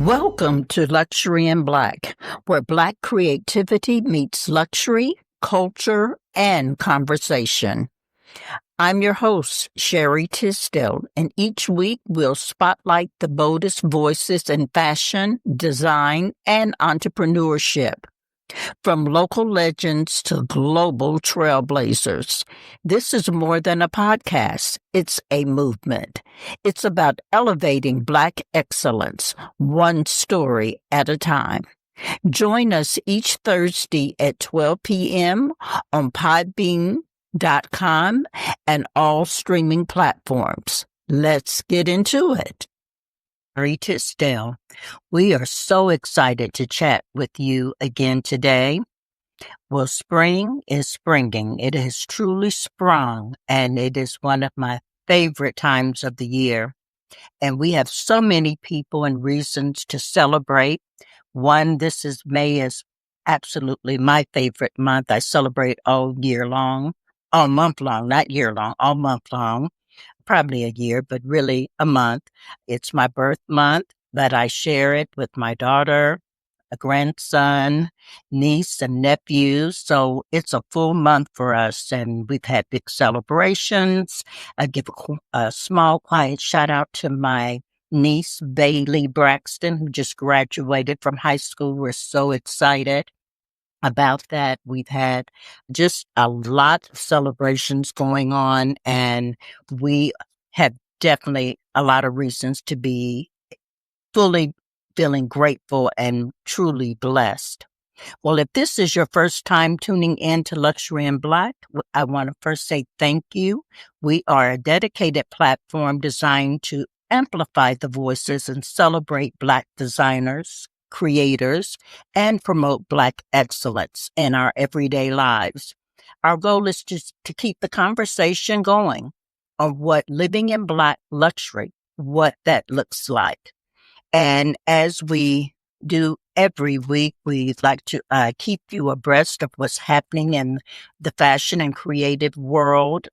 Welcome to Luxury in Black, where Black creativity meets luxury, culture, and conversation. I'm your host, Shari Tisdale, and each week we'll spotlight the boldest voices in fashion, design, and entrepreneurship. From local legends to global trailblazers, this is more than a podcast. It's a movement. It's about elevating Black excellence, one story at a time. Join us each Thursday at 12 p.m. on podbean.com and all streaming platforms. Let's get into it. Shari Tisdale, we are so excited to chat with you again today. Well, spring is springing. It has truly sprung, and it is one of my favorite times of the year. And we have so many people and reasons to celebrate. May is absolutely my favorite month. I celebrate all month long, not year long, all month long. Probably a year, but really a month. It's my birth month, but I share it with my daughter, a grandson, niece, and nephews. So it's a full month for us, and we've had big celebrations. I give a small, quiet shout out to my niece, Bailey Braxton, who just graduated from high school. We're so excited about that. We've had just a lot of celebrations going on, and we have definitely a lot of reasons to be fully feeling grateful and truly blessed. Well, if this is your first time tuning in to Luxury in Black, I want to first say thank you. We are a dedicated platform designed to amplify the voices and celebrate Black designers, creators, and promote Black excellence in our everyday lives. Our goal is just to keep the conversation going on what living in Black luxury, what that looks like. And as we do every week, we'd like to keep you abreast of what's happening in the fashion and creative world,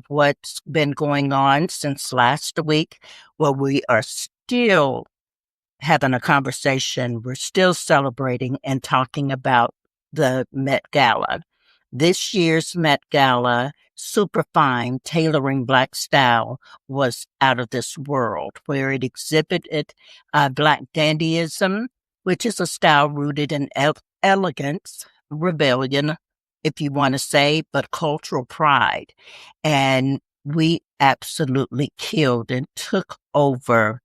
what's been going on since last week. Well, we are still having a conversation. We're still celebrating and talking about the Met Gala. This year's Met Gala, super fine, tailoring Black style, was out of this world, where it exhibited Black dandyism, which is a style rooted in elegance, rebellion, if you want to say, but cultural pride. And we absolutely killed and took over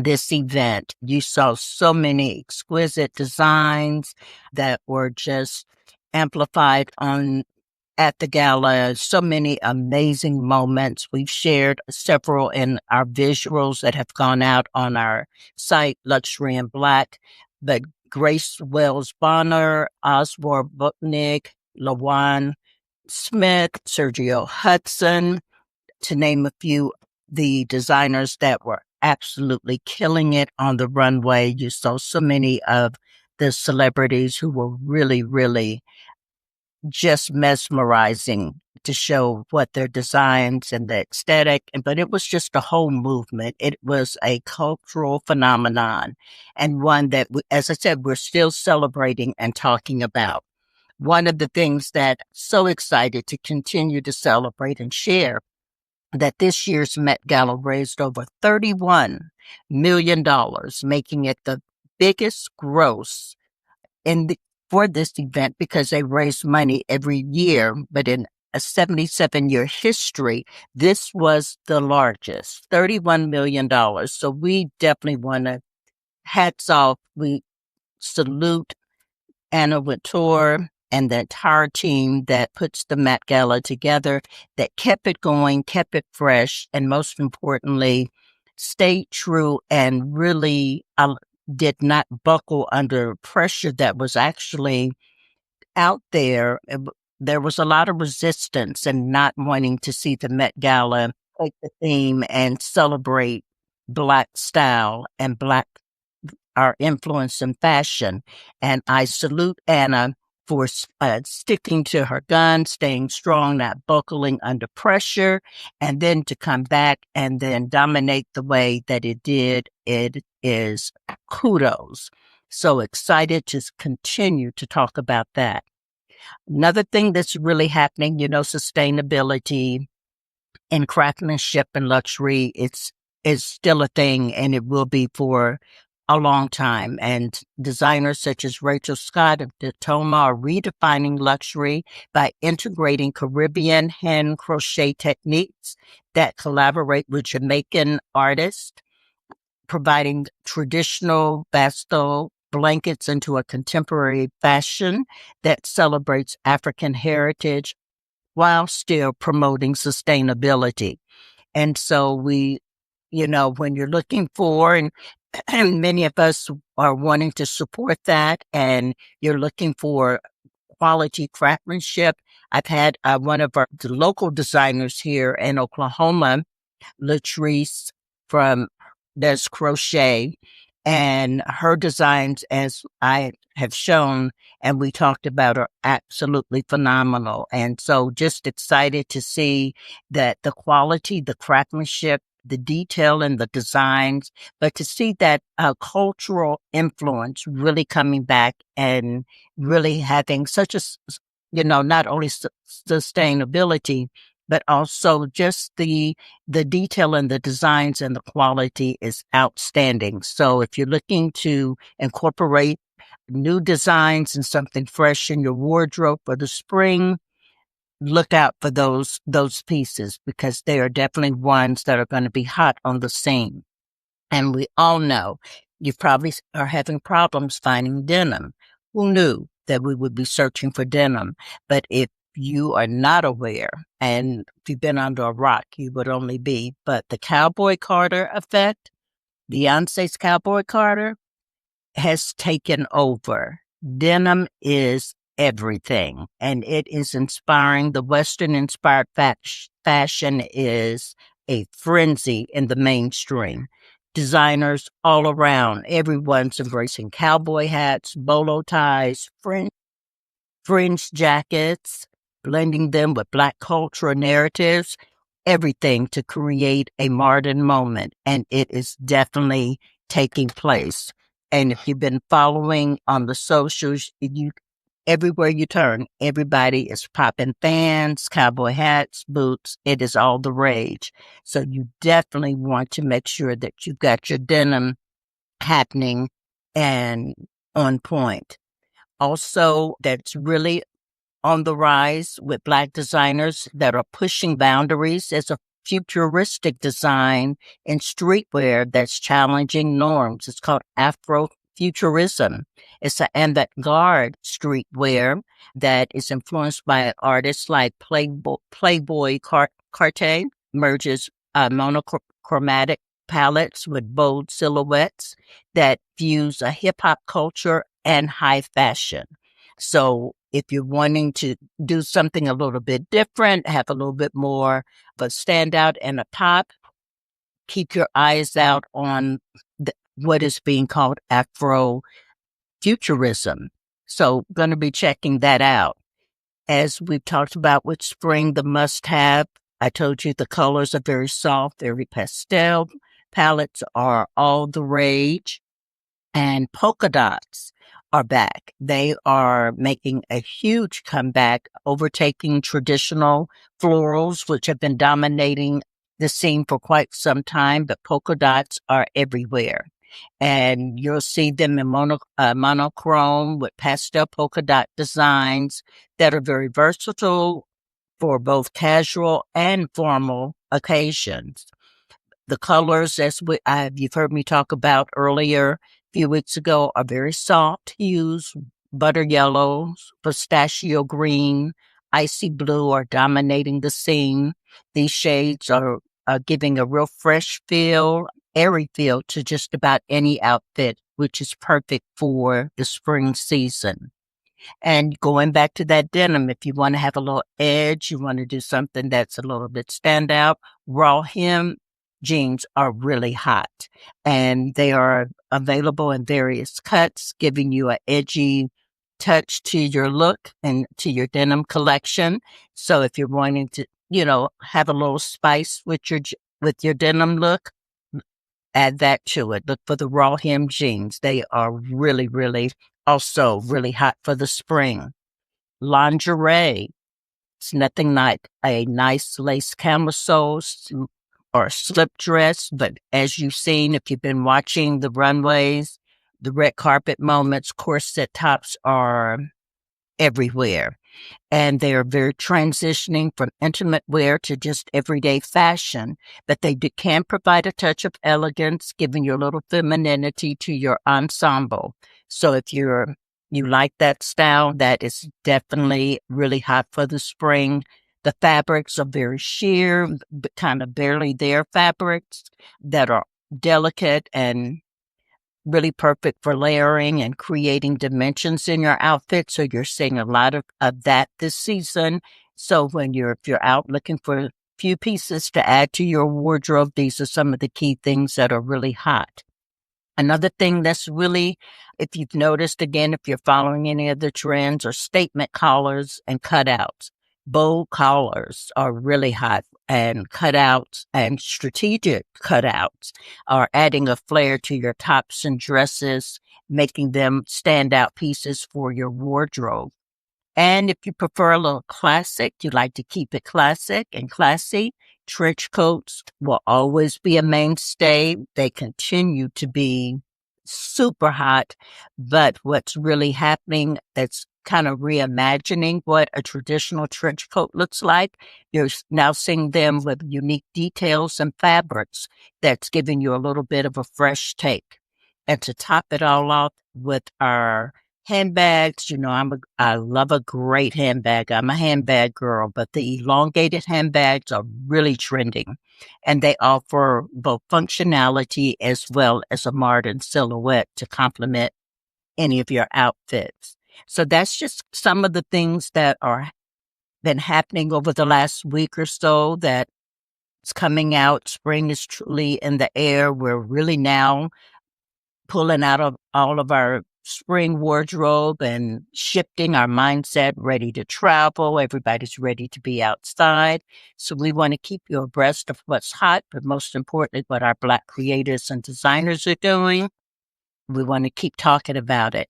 this event. You saw so many exquisite designs that were just amplified at the gala, so many amazing moments. We've shared several in our visuals that have gone out on our site, Luxury in Black. But Grace Wells Bonner, Oswald Butnick, LaJuan Smith, Sergio Hudson, to name a few, the designers that were absolutely killing it on the runway. You saw so many of the celebrities who were really, really just mesmerizing to show what their designs and the aesthetic, but it was just a whole movement. It was a cultural phenomenon, and one that, as I said, we're still celebrating and talking about. One of the things that I'm so excited to continue to celebrate and share, that this year's Met Gala raised over $31 million, making it the biggest gross for this event, because they raise money every year, but in a 77-year history, this was the largest, $31 million. So we definitely want to hats off. We salute Anna Wintour and the entire team that puts the Met Gala together, that kept it going, kept it fresh, and most importantly, stayed true and really did not buckle under pressure that was actually out there. There was a lot of resistance and not wanting to see the Met Gala take the theme and celebrate Black style and our influence in fashion. And I salute Anna for sticking to her guns, staying strong, not buckling under pressure, and then to come back and then dominate the way that it did. It is kudos. So excited to continue to talk about that. Another thing that's really happening, sustainability and craftsmanship and luxury, it's still a thing, and it will be for a long time. And designers such as Rachel Scott of Datoma are redefining luxury by integrating Caribbean hand crochet techniques that collaborate with Jamaican artists, providing traditional pastel blankets into a contemporary fashion that celebrates African heritage while still promoting sustainability. And so when you're looking for, and many of us are wanting to support that, and you're looking for quality craftsmanship. I've had one of the local designers here in Oklahoma, Latrice from Does Crochet, and her designs, as I have shown and we talked about, are absolutely phenomenal. And so just excited to see that the quality, the craftsmanship, the detail in the designs, but to see that cultural influence really coming back and really having such not only sustainability, but also just the detail and the designs and the quality is outstanding. So if you're looking to incorporate new designs and something fresh in your wardrobe for the spring, look out for those pieces, because they are definitely ones that are going to be hot on the scene. And we all know you probably are having problems finding denim. Who knew that we would be searching for denim? But if you are not aware, and if you've been under a rock, you would only be, but the Cowboy Carter effect, Beyonce's Cowboy Carter, has taken over. Denim is everything, and it is inspiring. The Western inspired fashion is a frenzy in the mainstream. Designers all around, everyone's embracing cowboy hats, bolo ties, fringe jackets, blending them with Black cultural narratives, everything to create a modern moment. And it is definitely taking place. And if you've been following on the socials, everywhere you turn, everybody is popping fans, cowboy hats, boots. It is all the rage. So you definitely want to make sure that you've got your denim happening and on point. Also, that's really on the rise with Black designers that are pushing boundaries as a futuristic design in streetwear that's challenging norms. It's called Afrofuturism. It's an avant-garde streetwear that is influenced by artists like Playboy Cartier, merges monochromatic palettes with bold silhouettes that fuse a hip-hop culture and high fashion. So if you're wanting to do something a little bit different, have a little bit more of a standout and a pop, keep your eyes out on what is being called Afrofuturism. So going to be checking that out. As we've talked about with spring, the must-have, I told you the colors are very soft, very pastel. Palettes are all the rage. And polka dots are back. They are making a huge comeback, overtaking traditional florals, which have been dominating the scene for quite some time, but polka dots are everywhere. And you'll see them in monochrome with pastel polka dot designs that are very versatile for both casual and formal occasions. The colors, you've heard me talk about earlier, a few weeks ago, are very soft hues. Butter yellows, pistachio green, icy blue are dominating the scene. These shades are giving a real fresh feel, airy feel to just about any outfit, which is perfect for the spring season. And going back to that denim, if you want to have a little edge, you want to do something that's a little bit standout, raw hem jeans are really hot, and they are available in various cuts, giving you an edgy touch to your look and to your denim collection. So if you're wanting to, have a little spice with your denim look, Add that to it. Look for the raw hem jeans. They are really, really also really hot for the spring. Lingerie. It's nothing like a nice lace camisole or slip dress, but as you've seen, if you've been watching the runways, the red carpet moments, corset tops are everywhere. And they are very transitioning from intimate wear to just everyday fashion, but they can provide a touch of elegance, giving you a little femininity to your ensemble. So if you like that style, that is definitely really hot for the spring. The fabrics are very sheer, but kind of barely there fabrics that are delicate and really perfect for layering and creating dimensions in your outfit. So you're seeing a lot of that this season. So if you're out looking for a few pieces to add to your wardrobe, these are some of the key things that are really hot. Another thing that's really, if you've noticed again, if you're following any of the trends, are statement collars and cutouts. Bold collars are really hot, and cutouts and strategic cutouts are adding a flair to your tops and dresses, making them standout pieces for your wardrobe. And if you prefer a little classic, you like to keep it classic and classy, trench coats will always be a mainstay. They continue to be super hot, but what's really happening that's kind of reimagining what a traditional trench coat looks like. You're now seeing them with unique details and fabrics that's giving you a little bit of a fresh take. And to top it all off with our handbags, I love a great handbag. I'm a handbag girl, but the elongated handbags are really trending, and they offer both functionality as well as a modern silhouette to complement any of your outfits. So that's just some of the things that are been happening over the last week or so that's coming out. Spring is truly in the air. We're really now pulling out of all of our spring wardrobe and shifting our mindset, ready to travel. Everybody's ready to be outside. So we want to keep you abreast of what's hot, but most importantly, what our Black creators and designers are doing. We want to keep talking about it.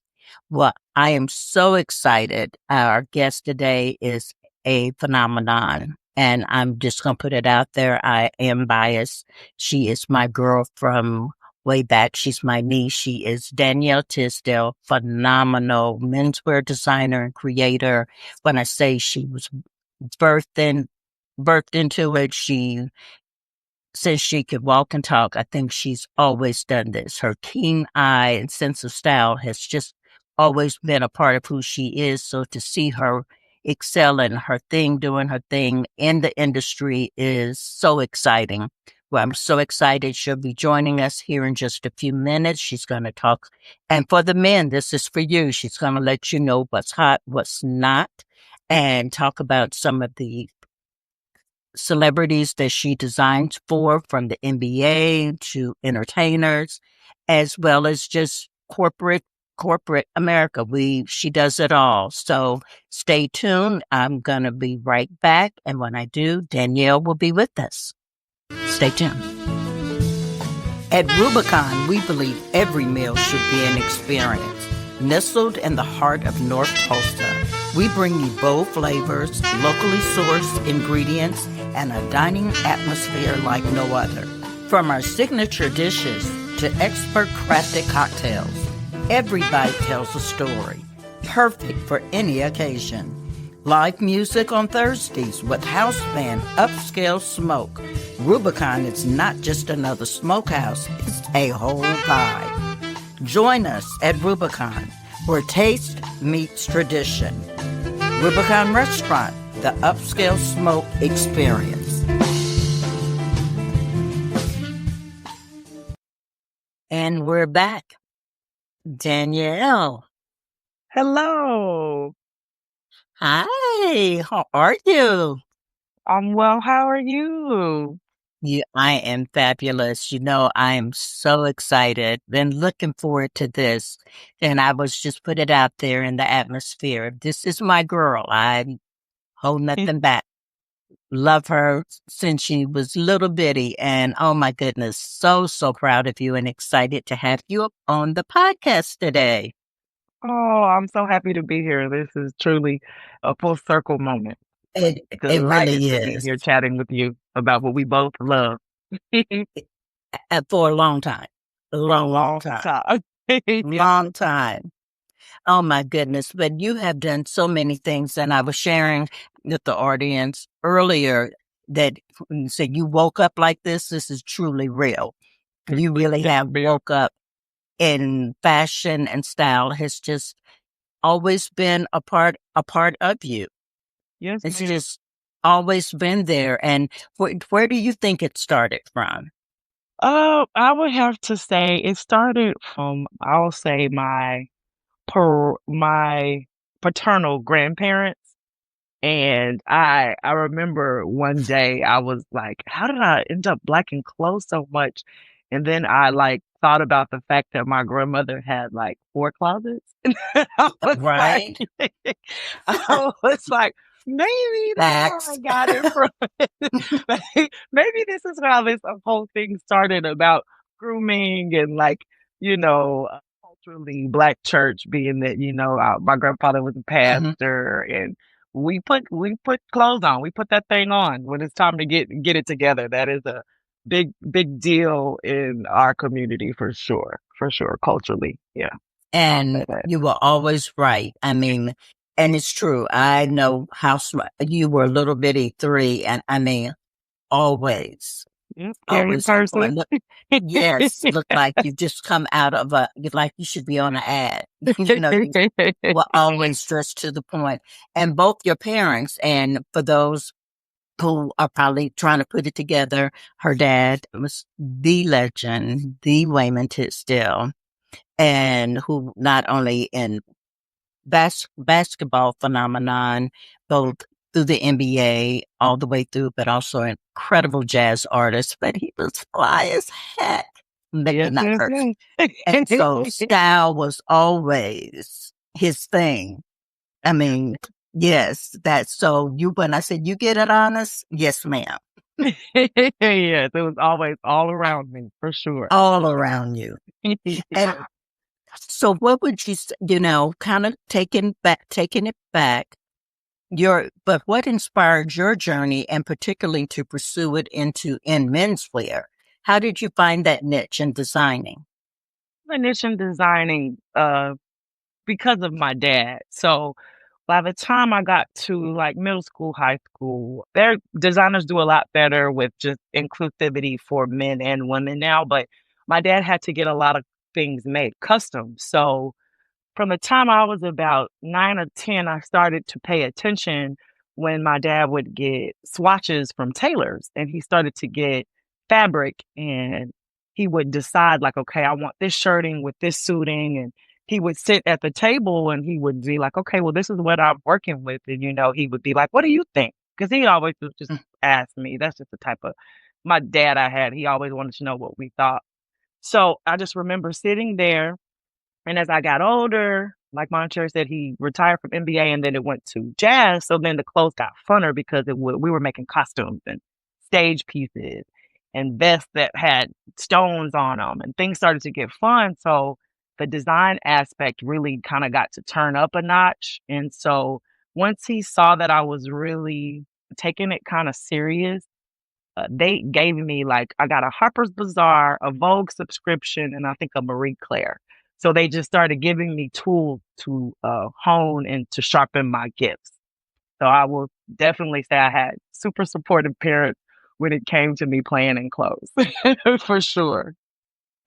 Well, I am so excited. Our guest today is a phenomenon, and I'm just going to put it out there. I am biased. She is my girl from way back. She's my niece. She is Danielle Tisdale, phenomenal menswear designer and creator. When I say she was birthed into it, since she could walk and talk, I think she's always done this. Her keen eye and sense of style has just always been a part of who she is. So to see her excel in her thing, doing her thing in the industry is so exciting. Well, I'm so excited. She'll be joining us here in just a few minutes. She's going to talk. And for the men, this is for you. She's going to let you know what's hot, what's not, and talk about some of the celebrities that she designs for, from the NBA to entertainers, as well as just corporate America. She does it all. So stay tuned. I'm going to be right back. And when I do, Danielle will be with us. Stay tuned. At Rubicon, we believe every meal should be an experience. Nestled in the heart of North Tulsa, we bring you bold flavors, locally sourced ingredients, and a dining atmosphere like no other. From our signature dishes to expert crafted cocktails, every bite tells a story, perfect for any occasion. Live music on Thursdays with house band Upscale Smoke. Rubicon is not just another smokehouse, it's a whole vibe. Join us at Rubicon, where taste meets tradition. Rubicon Restaurant, the Upscale Smoke experience. And we're back. Danielle. Hello. Hi, how are you? I'm well. How are you? I am fabulous. I am so excited. Been looking forward to this. And I was just put it out there in the atmosphere. This is my girl. I hold nothing back. Love her since she was little bitty. And oh my goodness, so proud of you and excited to have you on the podcast today. Oh, I'm so happy to be here. This is truly a full circle moment. It Delighted really to be is. here chatting with you about what we both love. For a long time. Long time. Yeah. Long time. Oh my goodness. But you have done so many things. And I was sharing with the audience earlier that when you said you woke up like this is truly real. You really have woke up in fashion and style has just always been a part of you. Yes, It's ma'am. just always been there. And where do you think it started from? I would have to say it started from, I'll say my paternal grandparents. And I remember one day I was like, "How did I end up liking clothes so much?" And then I, like, thought about the fact that my grandmother had, like, 4 closets. And I was like Right? I was like, "Maybe that's where I Facts. got it from." Maybe this is how this whole thing started about grooming and, like, culturally Black church being that, my grandfather was a Mhm. pastor, and we put clothes on. We put that thing on when it's time to get it together. That is a big deal in our community for sure. For sure, culturally. Yeah. I'll say And that. you were always right. I mean, and it's true. I know how smart you were, a little bitty three, and I mean, always, Yep, carrying always keep person. going. Look, yes, look like you just come out of like you should be on an ad. You were always dressed to the point. And both your parents, and for those who are probably trying to put it together, her dad was the legend, the Wayman Tisdale, and who not only in basketball phenomenon, both through the NBA all the way through, but also an incredible jazz artist. But he was fly as heck. That Yes, did not yes, hurt. And so yes. style was always his thing. I mean, yes, that's so you, when I said you get it honest, yes, ma'am. Yes, it was always all around me for sure. All around you. And Yes. so what would you, kind of taking it back, but what inspired your journey and particularly to pursue it in menswear? How did you find that niche in designing? Initial designing because of my dad. So by the time I got to like middle school, high school, their designers do a lot better with just inclusivity for men and women now. But my dad had to get a lot of things made custom. So from the time I was about 9 or 10, I started to pay attention when my dad would get swatches from tailors, and he started to get fabric, and he would decide like, "Okay, I want this shirting with this suiting," and he would sit at the table and he would be like, "Okay, well, this is what I'm working with," and, he would be like, "What do you think?" Because he always would just Mm. ask me. That's just the type of my dad I had. He always wanted to know what we thought. So I just remember sitting there, and as I got older, like Monteur said, he retired from NBA and then it went to jazz. So then the clothes got funner because we were making costumes and stage pieces and vests that had stones on them, and things started to get fun. So the design aspect really kind of got to turn up a notch. And so once he saw that I was really taking it kind of serious, they gave me like I got a Harper's Bazaar, a Vogue subscription, and I think a Marie Claire. So they just started giving me tools to hone and to sharpen my gifts. So I will definitely say I had super supportive parents when it came to me playing in clothes, for sure.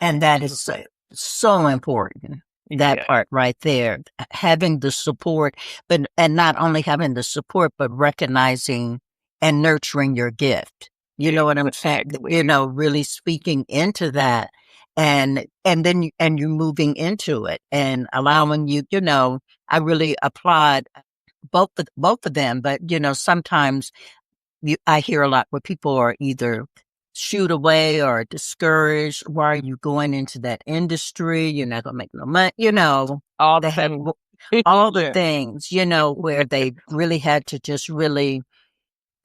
And that is so important. That Yeah, part right there, having the support, and not only having the support, but recognizing and nurturing your gift. You know what I'm saying? exactly. Really speaking into that, and then you moving into it and allowing you. I really applaud both of them, but sometimes I hear a lot where people are either shoot away or discouraged. Why are you going into that industry? You're not going to make no money. All the They have things. all the Yeah. things, where they really had to just really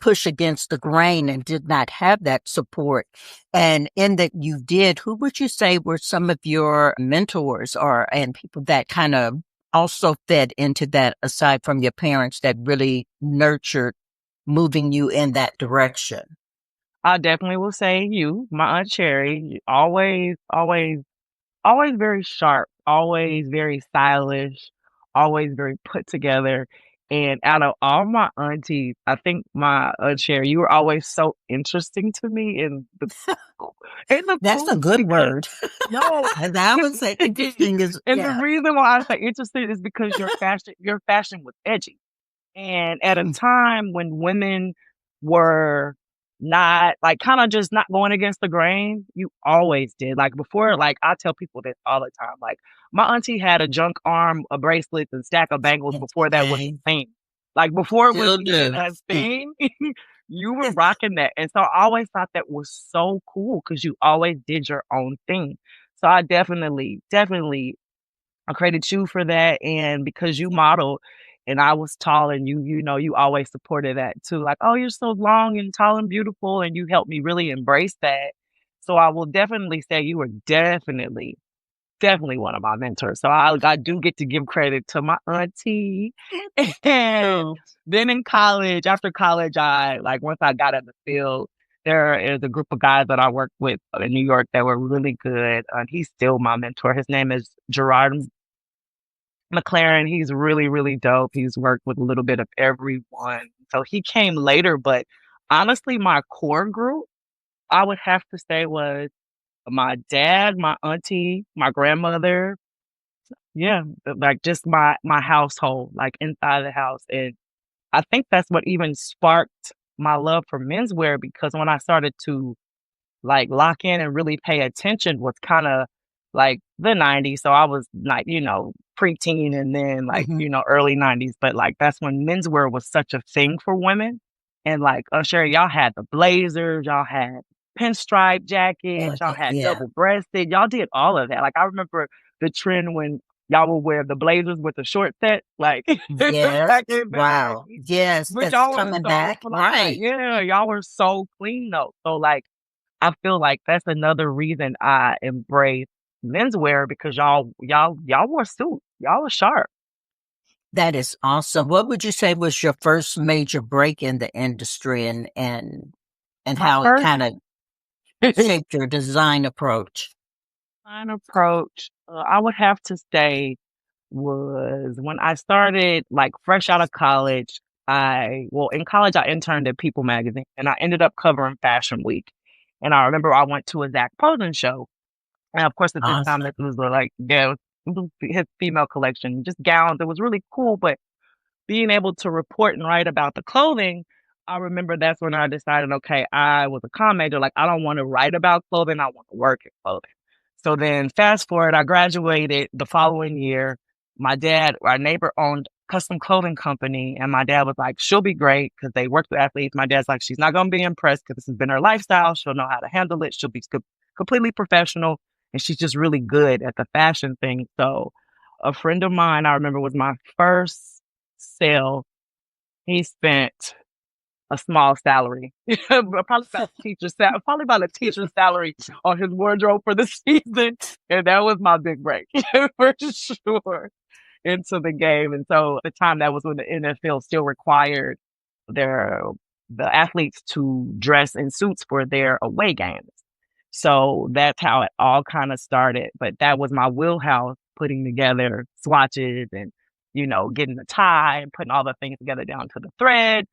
push against the grain and did not have that support. And in that you did, who would you say were some of your mentors or and people that kind of also fed into that aside from your parents that really nurtured moving you in that direction? I definitely will say you, my Aunt Cherry, always very sharp, always very stylish, always very put together. And out of all my aunties, I think my Aunt Cherry, you were always so interesting to me in the That's a cool good because word. no, I would say interesting is, and the yeah. reason why I say interesting is because your fashion was edgy. And at a time when women were not like kind of just not going against the grain, you always did. Like before, like I tell people this all the time. Like my auntie had a junk arm, a bracelet, and stack of bangles before that was Okay. a thing. Like before it was Still even do. a thing, you were rocking that. And so I always thought that was so cool because you always did your own thing. So I definitely I created you for that, and because you modeled and I was tall and you always supported that too. Like, "Oh, you're so long and tall and beautiful," and you helped me really embrace that. So I will definitely say you were definitely one of my mentors. So I do get to give credit to my auntie. And So then in college, after college, I like once I got in the field, there is a group of guys that I worked with in New York that were really good. And he's still my mentor. His name is Gerard McLaren. He's really dope. He's worked with a little bit of everyone. So he came later, but honestly, my core group, I would have to say was my dad, my auntie, my grandmother. Yeah, like just my household, like inside the house. And I think that's what even sparked my love for menswear because when I started to like lock in and really pay attention was kinda like the '90s, so I was like, preteen and then like, mhm, early '90s, but like that's when menswear was such a thing for women. And like, Sherry, y'all had the blazers, y'all had pinstripe jackets, y'all had yeah. double-breasted, y'all did all of that. Like I remember the trend when y'all would wear the blazers with the short set, like Yes. back in the Wow. '90s, Yes, but it's y'all were coming so back. fly. Right. Yeah, y'all were so clean though. So like I feel like that's another reason I embrace menswear because y'all wore suits. Y'all was sharp. That is awesome. What would you say was your first major break in the industry and My how it first kind of shaped your design approach? design approach, I would have to say was when I started like fresh out of college. In college I interned at People magazine and I ended up covering Fashion Week. And I remember I went to a Zach Posen show. And of course at this time Awesome. this was like yeah, it was his female collection, just gowns. It was really cool, but being able to report and write about the clothing, I remember that's when I decided, okay, I was a comm major. Like, I don't want to write about clothing. I want to work in clothing. So then fast forward, I graduated the following year. Our neighbor owned custom clothing company. And my dad was like, she'll be great because they worked with athletes. My dad's like, she's not going to be impressed because this has been her lifestyle. She'll know how to handle it. She'll be completely professional. And she's just really good at the fashion thing. So a friend of mine, I remember was my first sale. He spent a small salary, probably about a teacher's salary on his wardrobe for the season, and that was my big break for sure into the game. And so at the time that was when the NFL still required their the athletes to dress in suits for their away games. So that's how it all kind of started. But that was my wheelhouse, putting together swatches and, getting the tie and putting all the things together down to the thread.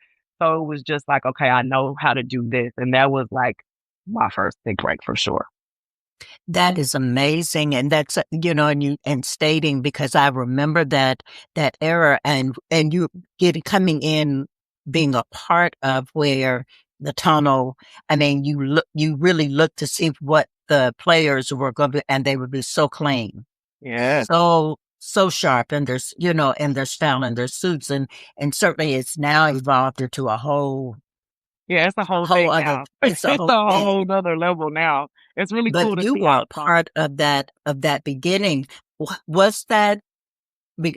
So it was just like, okay, I know how to do this. And that was like my first big break for sure. That is amazing. And that's, and stating because I remember that era and you coming in, being a part of where the tunnel, I mean, you really look to see what the players were going to be, and they would be so clean, Yeah. so sharp in their, in their style and their suits. And certainly it's now evolved into Yeah, it's a whole whole thing other, now. it's a It's whole a thing. whole nother level now. It's really But cool to you see were how a it's gone. part of that beginning. Was that?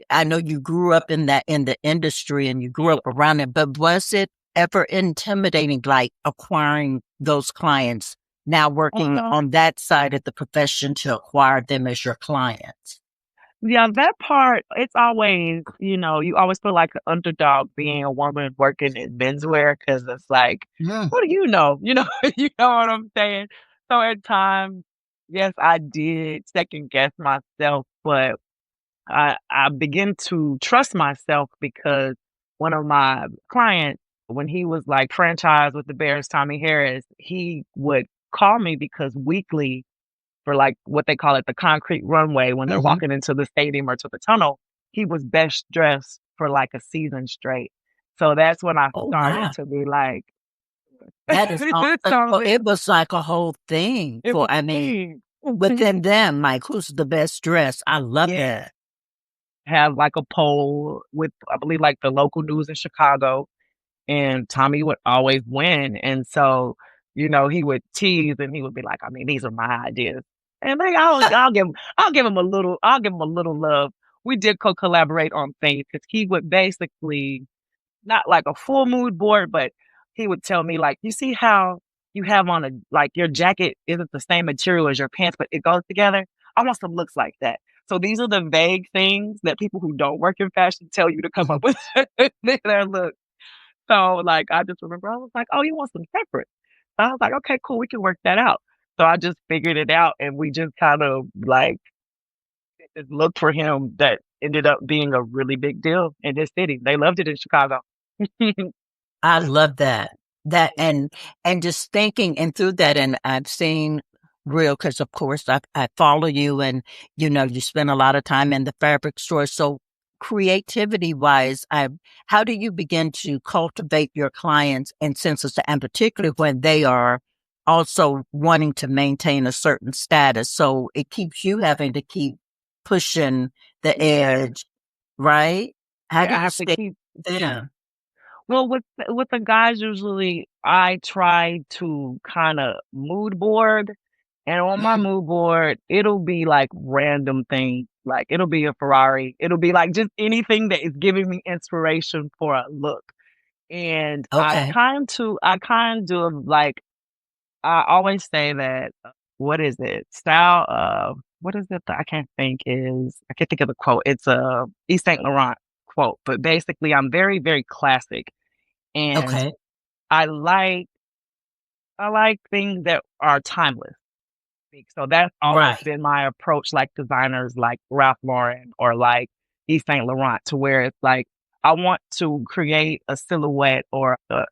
I know you grew up in the industry and you grew up around it, but was it ever intimidating, like acquiring those clients, now working Uh-huh. on that side of the profession to acquire them as your clients? Yeah, that part, it's always, you always feel like an underdog being a woman working in menswear because it's like, Mm. what do you know? You know what I'm saying? So at times, yes, I did second guess myself, but I begin to trust myself because one of my clients, when he was like franchise with the Bears, Tommy Harris, he would call me because weekly for like what they call it, the concrete runway when they're Mhm. walking into the stadium or to the tunnel, he was best dressed for like a season straight. So that's when I Oh, started wow. to be like, That is this is awesome. So something. it was like a whole thing It for, was I a mean, thing. within them, like, who's the best dressed? I love Yeah. that. Have like a poll with, I believe, like the local news in Chicago, and Tommy would always win. And so, he would tease and he would be like, I mean, these are my ideas. And like, I'll give him a little love. We did co-collaborate on things because he would basically, not like a full mood board, but he would tell me like, you see how you have on like your jacket isn't the same material as your pants, but it goes together. I want some looks like that. So these are the vague things that people who don't work in fashion tell you to come Mhm. up with their look. So, like, I just remember I was like, "Oh, you want some separate?" So I was like, "Okay, cool, we can work that out." So I just figured it out, and we just kind of, like, just looked for him that ended up being a really big deal in this city. They loved it in Chicago. I love that. That and just thinking and through that, and I've seen real because of course I follow you and you spend a lot of time in the fabric store. So creativity wise, how do you begin to cultivate your clients and senses and particularly when they are also wanting to maintain a certain status. So it keeps you having to keep pushing the edge, right? How Yeah, do I you have to stay keep there? well, with the guys, usually, I try to kinda mood board, and on my Mm, mood board, it'll be, like, random things, like, it'll be a Ferrari, it'll be, like, just anything that is giving me inspiration for a look. And okay. I kind of like I always say that what is it? Style what is it that I can't think of the quote. It's a Yves Saint Laurent quote, but basically I'm very, very classic and Okay. I like I like things that are timeless. So that's always Right. been my approach, like designers like Ralph Lauren or like Yves Saint Laurent, to where it's like I want to create a silhouette or a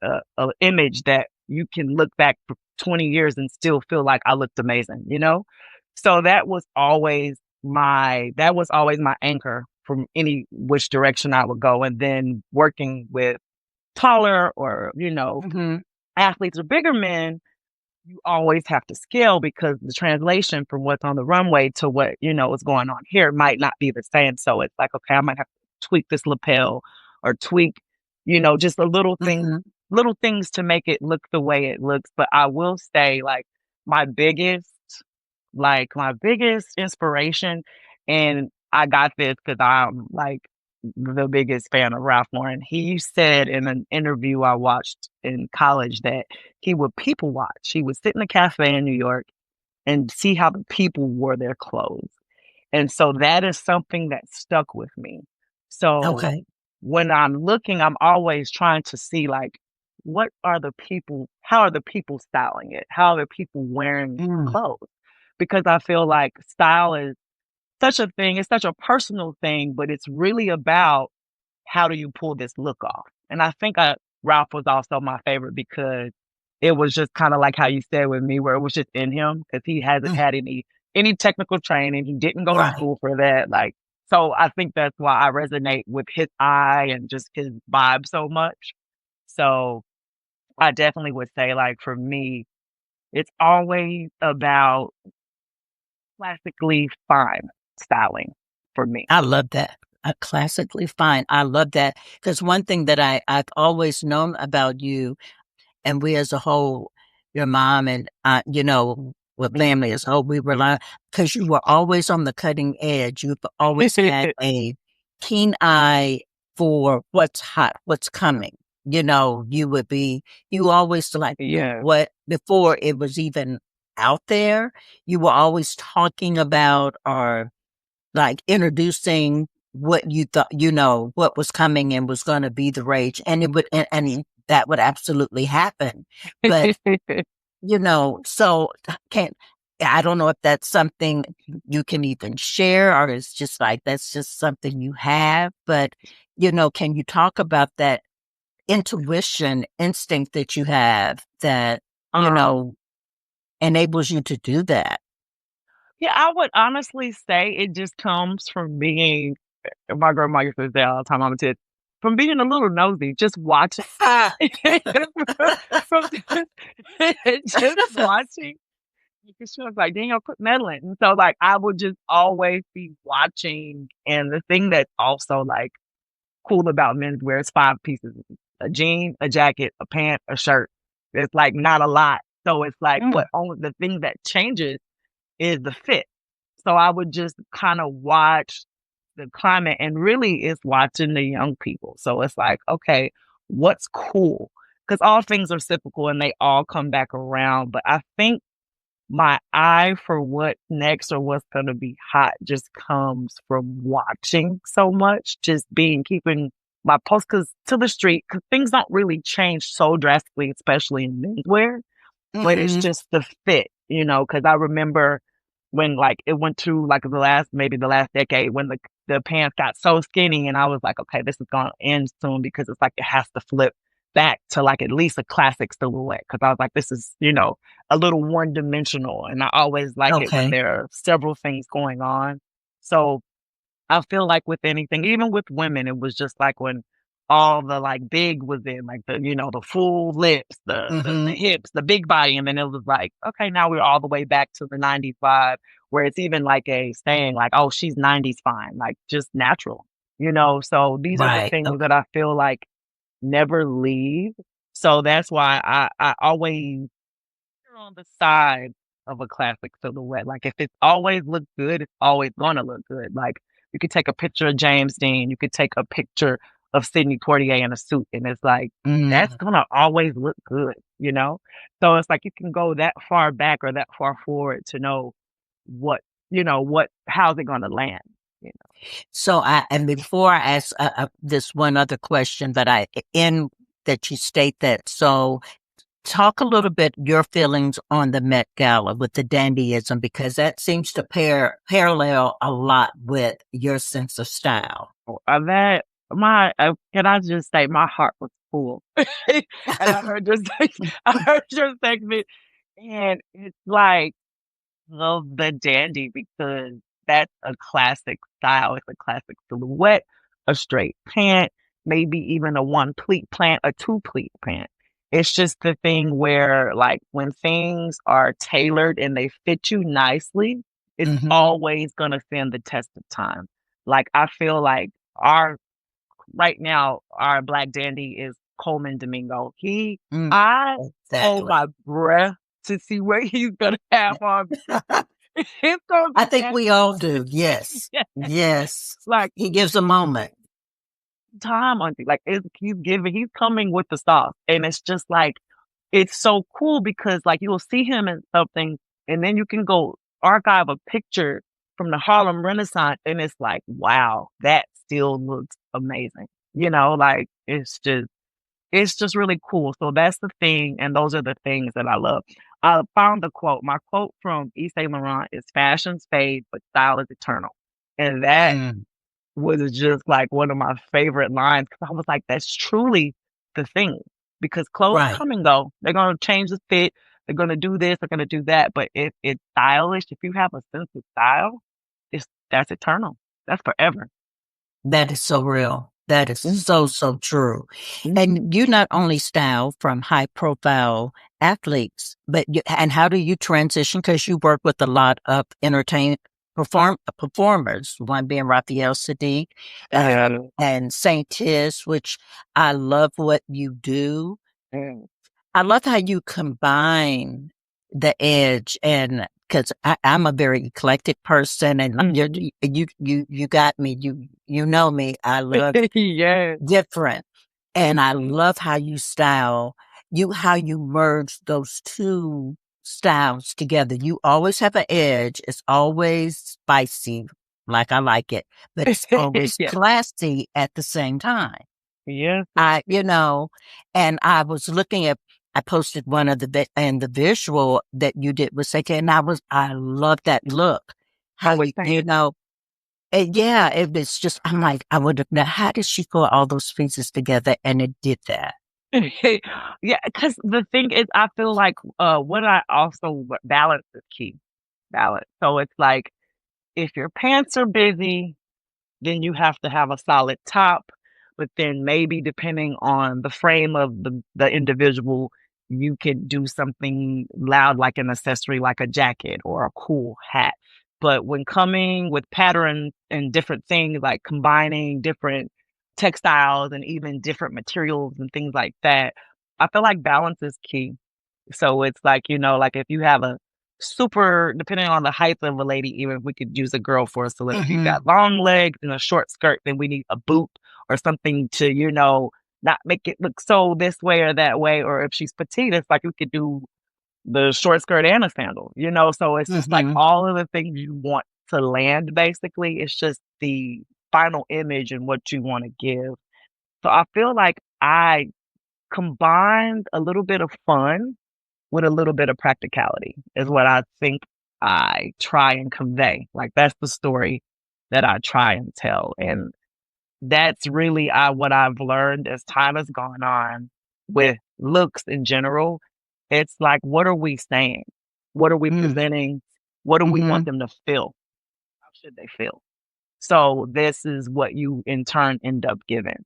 image that you can look back for 20 years and still feel like I looked amazing, you know? So that was always my anchor from any which direction I would go. And then working with taller or, Mhm. athletes or bigger men, you always have to scale because the translation from what's on the runway to what, is going on here might not be the same. So it's like, okay, I might have to tweak this lapel or tweak, just Mhm. little things to make it look the way it looks. But I will say like my biggest my biggest inspiration, and I got this because I'm like the biggest fan of Ralph Lauren. He said in an interview I watched in college that he would people watch. He would sit in a cafe in New York and see how the people wore their clothes. And so that is something that stuck with me. So Okay. when I'm looking, I'm always trying to see like how are the people styling it? How are the people wearing Mm. clothes? Because I feel like style is such a thing, it's such a personal thing, but it's really about how do you pull this look off? And I think Ralph was also my favorite because it was just kind of like how you said with me, where it was just in him because he hasn't Mm. had any technical training. He didn't go to Right. school for that. Like, so I think that's why I resonate with his eye and just his vibe so much. So I definitely would say, like, for me, it's always about classically fine styling for me. I love that. Classically fine. I love that because one thing that I've always known about you and we as a whole, your mom and with family as a whole, we rely because you were always on the cutting edge. You've always had a keen eye for what's hot, what's coming. you always like Yeah. what before it was even out there, you were always talking about or like introducing what you thought, what was coming and was going to be the rage. And and that would absolutely happen. But, so can't, I don't know if that's something you can even share or it's just like, that's just something you have. But, can you talk about that intuition, instinct that you have that, Um, enables you to do that? yeah, I would honestly say it just comes from being my grandma used to say all the time, I'm a tit from being a little nosy, just watching from just watching because she was like, Danielle, quit meddling. And so like I would just always be watching. And the thing that's also like cool about menswear is 5 pieces. A jean, a jacket, a pant, a shirt. It's like not a lot. So it's like Mm, what only the thing that changes is the fit. So I would just kind of watch the climate and really it's watching the young people. So it's like, okay, what's cool? Because all things are cyclical and they all come back around. But I think my eye for what's next or what's going to be hot just comes from watching so much, just keeping my post because to the street, because things don't really change so drastically, especially in menswear, but it's mm-mm. just the fit, because I remember when like it went to like maybe the last decade when the pants got so skinny and I was like, okay, this is gonna end soon because it's like it has to flip back to like at least a classic silhouette. Cause I was like, this is, a little one dimensional. And I always like it when Okay. there are several things going on. So I feel like with anything, even with women, it was just like when all the like big was in, like the full lips, the Mm-hmm. hips, the big body, and then it was like, okay, now we're all the way back to the '90s vibe, where it's even like a saying like, oh, she's '90s fine, like just natural. So these are the Right. things that I feel like never leave. So that's why I always on the side of a classic silhouette. Like if it's always looked good, it's always gonna look good. Like you could take a picture of James Dean, you could take a picture of Sidney Poitier in a suit, and it's like that's Mm. gonna always look good. So it's like you can go that far back or that far forward to know what how's it gonna land. You So and before I ask this one other question, but in that you state that. So talk a little bit your feelings on the Met Gala with the dandyism, because that seems to parallel a lot with your sense of style. know, that my can I just say my heart was full, and I heard your segment, and it's like love the dandy because that's a classic style. It's a classic silhouette, a straight pant, maybe even a one pleat pant, a two pleat pant. It's just the thing where, like, when things are tailored and they fit you nicely, it's Mm-hmm. always going to stand the test of time. Like, I feel like right now, our black dandy is Coleman Domingo. Mm, I hold exactly. my breath to see what he's gonna have on. It's gonna I be think we all epic. do. Yes. Yeah. Yes. Like He gives a moment. time on like he's coming with the sauce. And it's just like it's so cool because like you'll see him in something and then you can go archive a picture from the Harlem Renaissance and it's like, wow, that still looks amazing. Like it's just really cool. So that's the thing, and those are the things that I love. I found the quote. My quote from Yves Saint Laurent is "Fashions fade, but style is eternal," and that Mm, was just like one of my favorite lines because I was like, "That's truly the thing." Because clothes right. come and go. They're gonna change the fit. They're gonna do this. They're gonna do that. But if it's stylish, if you have a sense of style, that's eternal. That's forever. That is so real. That is Mm, so, so true. mhm. And you not only style from high profile athletes, but and how do you transition? Because you work with a lot of performers, one being Raphael Sadiq And, and Saint Tis, which I love what you do. and, I love how you combine the edge and because I'm a very eclectic person and mhm. you got me. You know me. I love Yes. different. And I love how how you merge those two styles together. You always have an edge. It's always spicy, like I like it, but it's always Yeah. classy at the same time. Yes. I, you know, and I was looking at, I posted one of and the visual that you did was like, and I love that look. How Always you saying. know, yeah, it was just, I'm like, I would have, now, how did she put all those pieces together? And it did that. Yeah, because the thing is, I feel like what I also balance is key. Balance. So it's like if your pants are busy, then you have to have a solid top. But then maybe depending on the frame of the individual, you could do something loud like an accessory, like a jacket or a cool hat. But when coming with patterns and different things, like combining different textiles and even different materials and things like that, I feel like balance is key. So it's like, like if you have a super, depending on the height of a lady, even if we could use a girl for a silhouette, if you Hmm. got long legs and a short skirt, then we need a boot or something to, not make it look so this way or that way. Or if she's petite, it's like we could do the short skirt and a sandal. So it's just like Hmm. all of the things you want to land, basically. It's just the final image and what you want to give. So I feel like I combined a little bit of fun with a little bit of practicality is what I think I try and convey. Like that's the story that I try and tell. And that's really what I've learned as time has gone on with looks in general. It's like, what are we saying? What are we Hmm. presenting? What do we want Hmm. them to feel? How should they feel? So this is what you in turn end up giving.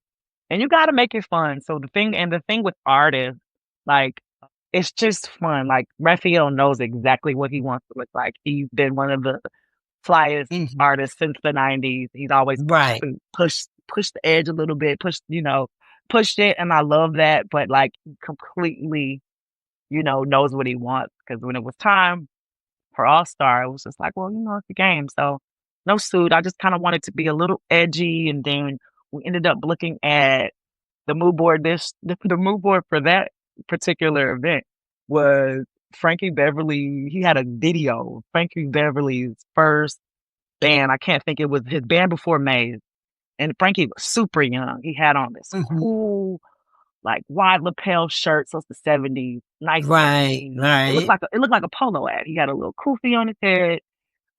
And you gotta make it fun. So the thing with artists, like it's just fun. Like Raphael knows exactly what he wants to look like. He's been one of the flyest Hmm. artists since the 90s. He's always Right. push the edge a little bit, pushed it, and I love that. But like he completely, knows what he wants. Because when it was time for All Star, it was just like, well, it's the game. So no suit. I just kind of wanted to be a little edgy, and then we ended up looking at the mood board. The mood board for that particular event was Frankie Beverly. He had a video. Frankie Beverly's first band. I can't think, it was his band before Maze. And Frankie was super young. He had on this Hmm. cool, like wide lapel shirt. So it's the 70s, nice Right. jeans. Right. It looked like a polo ad. He had a little kufi on his head,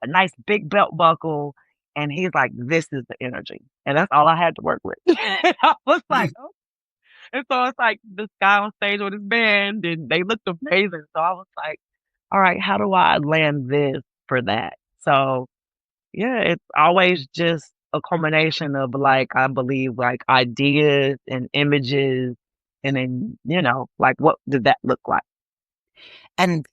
a nice big belt buckle, and he's like, "This is the energy," and that's all I had to work with. I was like, "Oh," and so it's like this guy on stage with his band, and they looked amazing. So I was like, "All right, how do I land this for that?" So yeah, it's always just a culmination of like, I believe, like ideas and images, and then like what did that look like? And,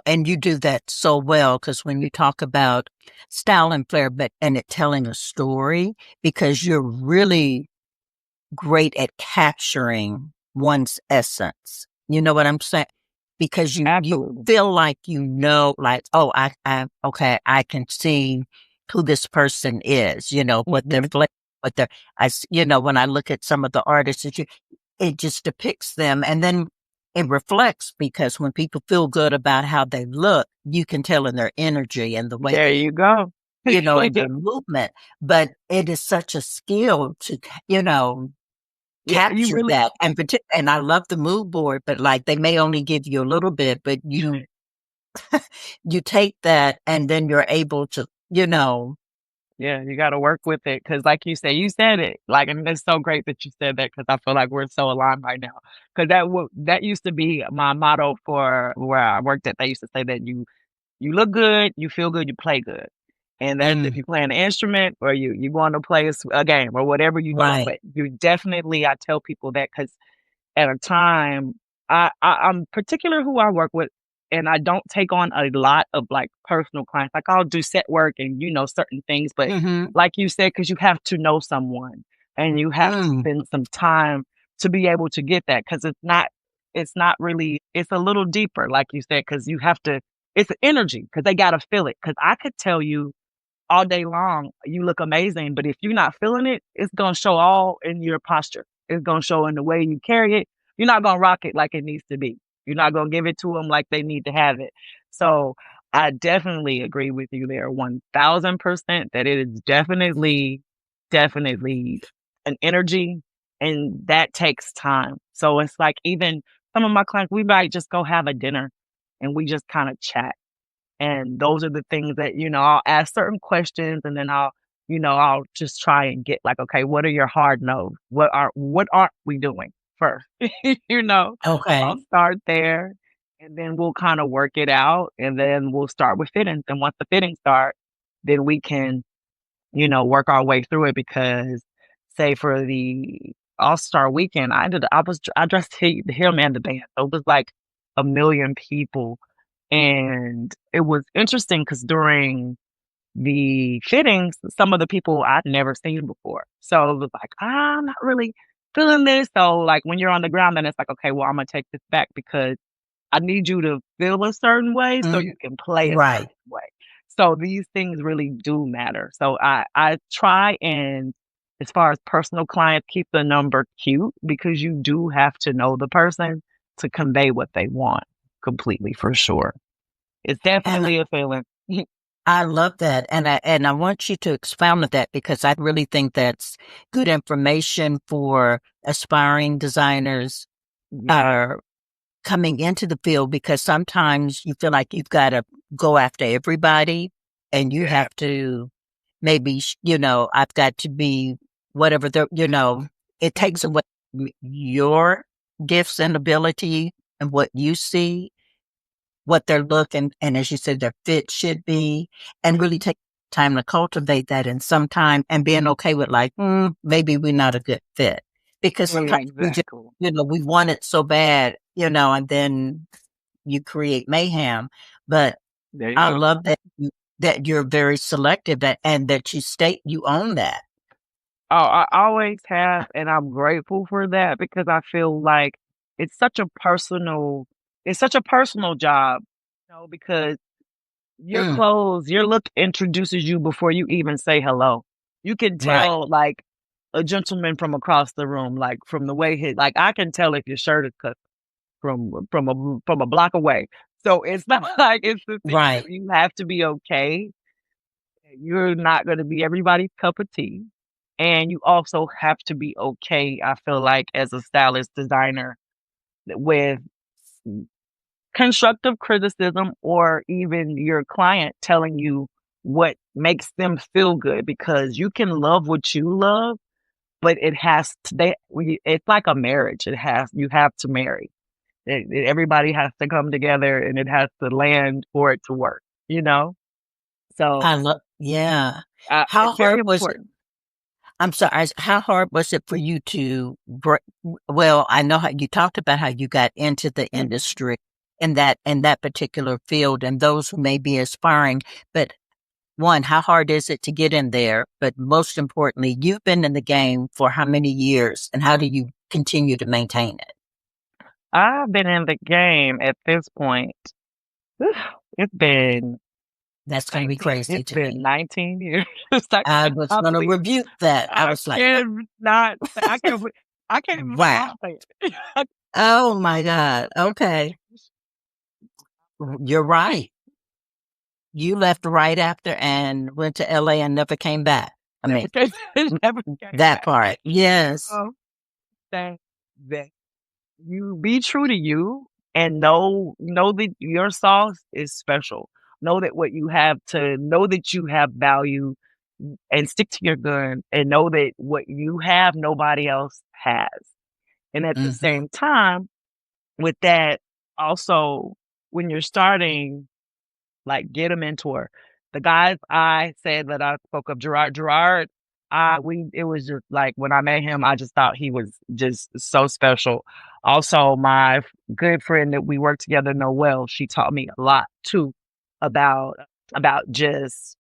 and you do that so well because when you talk about style and flair, and it telling a story, because you're really great at capturing one's essence. You know what I'm saying? Because you Absolutely. feel like, like, oh, okay, I can see who this person is, what they're, Hmm. what they're, when I look at some of the artists, it just depicts them. And then it reflects because when people feel good about how they look, you can tell in their energy and the way There you go. in their movement. But it is such a skill to, Yeah, you capture really. that. And I love the mood board, but like they may only give you a little bit, but you take that and then you're able to, Yeah, you got to work with it because, like you said it. Like, and it's so great that you said that because I feel like we're so aligned right now. Because that used to be my motto for where I worked at. They used to say that you look good, you feel good, you play good, and that's if mm, you play an instrument or you want to play a game or whatever you're doing. right. But you definitely, I tell people that because at a time, I'm particular who I work with, and I don't take on a lot of like personal clients. Like I'll do set work and certain things, but Mm-hmm. like you said, because you have to know someone and you have to Mm, spend some time to be able to get that because it's not really, it's a little deeper, like you said, because you have to. It's an energy because they gotta feel it. Because I could tell you all day long, you look amazing, but if you're not feeling it, it's gonna show all in your posture. It's going to show in the way you carry it. You're not going to rock it like it needs to be. You're not going to give it to them like they need to have it. So I definitely agree with you there 1000% that it is definitely an energy, and that takes time. So it's like even some of my clients, we might just go have a dinner and we just kind of chat. And those are the things that, I'll ask certain questions, and then I'll just try and get like, okay, what are your hard no's? What aren't we doing first? I'll Okay. start there, and then we'll kind of work it out, and then we'll start with fittings. And once the fittings start, then we can, work our way through it, because say for the All-Star weekend, I dressed him and the band. So it was like a million people. And it was interesting because during the fittings, some of the people I'd never seen before. So it was like, I'm not really feeling this. So like when you're on the ground, then it's like, okay, well, I'm gonna take this back because I need you to feel a certain way so Mm, you can play a right. certain way. So these things really do matter. So I try and, as far as personal clients, keep the number cute, because you do have to know the person to convey what they want completely, for sure. It's And definitely a feeling. I love that. And I want you to expound on that, because I really think that's good information for aspiring designers Yeah, are coming into the field, because sometimes you feel like you've got to go after everybody, and you yeah, have to maybe, I've got to be whatever it takes away your gifts and ability and what you see, what their look and as you said, their fit should be, and really take time to cultivate that in some time, and being okay with like, maybe we're not a good fit, because sometimes we just, exactly. we want it so bad, and then you create mayhem. But There you I go. love that you're very selective, and that you state you own that. Oh, I always have, and I'm grateful for that, because I feel like it's such a personal it's such a personal job, because your Mm, clothes, your look introduces you before you even say hello. You can right. tell like a gentleman from across the room, like from the way like I can tell if your shirt is cut from a block away. So it's not like it's the thing that Right. you have to be okay. You're not going to be everybody's cup of tea. And you also have to be okay, I feel like, as a stylist designer, with constructive criticism, or even your client telling you what makes them feel good, because you can love what you love, but it's like a marriage. You have to marry. Everybody has to come together, and it has to land for it to work, you know? So, I love, yeah. it's How very hard was it? important. I'm sorry. How hard was it for you to break? Well, I know how you talked about how you got into the Mm. industry in that particular field, and those who may be aspiring. But one, how hard is it to get in there? But most importantly, you've been in the game for how many years, and how do you continue to maintain it? I've been in the game at this point. It's been That's going to be crazy it's to been me. 19 years. I I was cannot going to believe rebuke that. I I was like, cannot I can't even believe wow. I'm saying it. Oh my God. Okay. You're right. You left right after and went to LA and never came back. I Never mean, came never came that back. part. Yes. So, that that you be true to you, and know that your sauce is special. Know that you have value, and stick to your gun, and know that what you have nobody else has. And at the Hmm. same time, with that, also, when you're starting, like, get a mentor. The guys I said that I spoke of, Gerard, it was just like when I met him, I just thought he was just so special. Also, my good friend that we worked together, Noelle, she taught me a lot too about just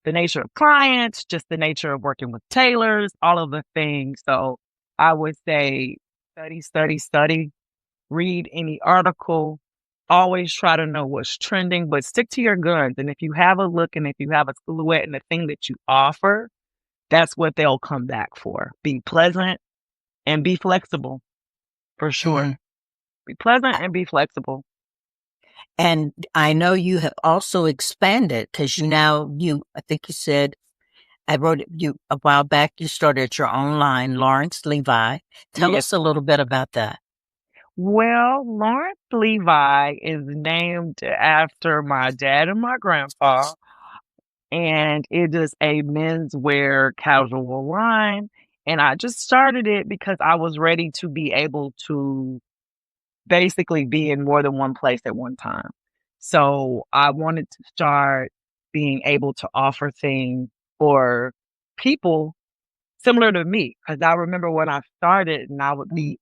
the nature of clients, just the nature of working with tailors, all of the things. So I would say study, study, study, read any article, always try to know what's trending, but stick to your guns. And if you have a look, and if you have a silhouette and the thing that you offer, that's what they'll come back for. Be pleasant and be flexible for sure. Mhm. Be pleasant and be flexible. And I know you have also expanded because I think you said, I wrote it you a while back, you started your own line, Lawrence Levi. Tell Yes. us a little bit about that. Well, Lawrence Levi is named after my dad and my grandpa, and it is a menswear casual line. And I just started it because I was ready to be able to basically be in more than one place at one time. So I wanted to start being able to offer things for people similar to me. Because I remember when I started and I would be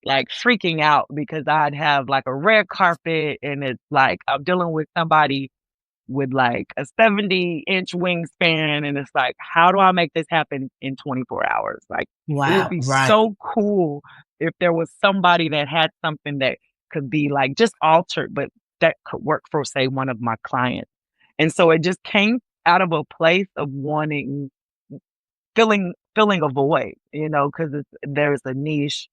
like freaking out because I'd have like a red carpet and it's like I'm dealing with somebody with like a 70-inch wingspan. And it's like, how do I make this happen in 24 hours? Like, it would Wow. be Right. so cool if there was somebody that had something that could be like just altered, but that could work for, say, one of my clients. And so it just came out of a place of wanting, filling a void, because there's a niche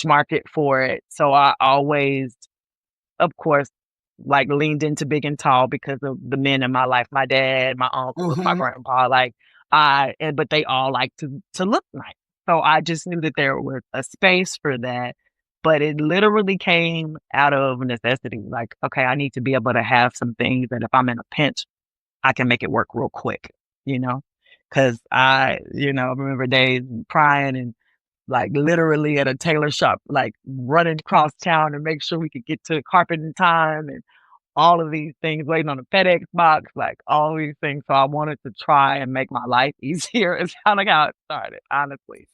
market for it. So I always, of course, like leaned into big and tall because of the men in my life, my dad, my uncles, my Hmm. grandpa, but they all like to look nice. So I just knew that there was a space for that. But it literally came out of necessity. Like, okay, I need to be able to have some things that if I'm in a pinch, I can make it work real quick, you know? Cause remember days crying and like literally at a tailor shop, like running across town to make sure we could get to the carpet in time and all of these things, waiting on a FedEx box, like all these things. So I wanted to try and make my life easier. It's kind of how it started, honestly.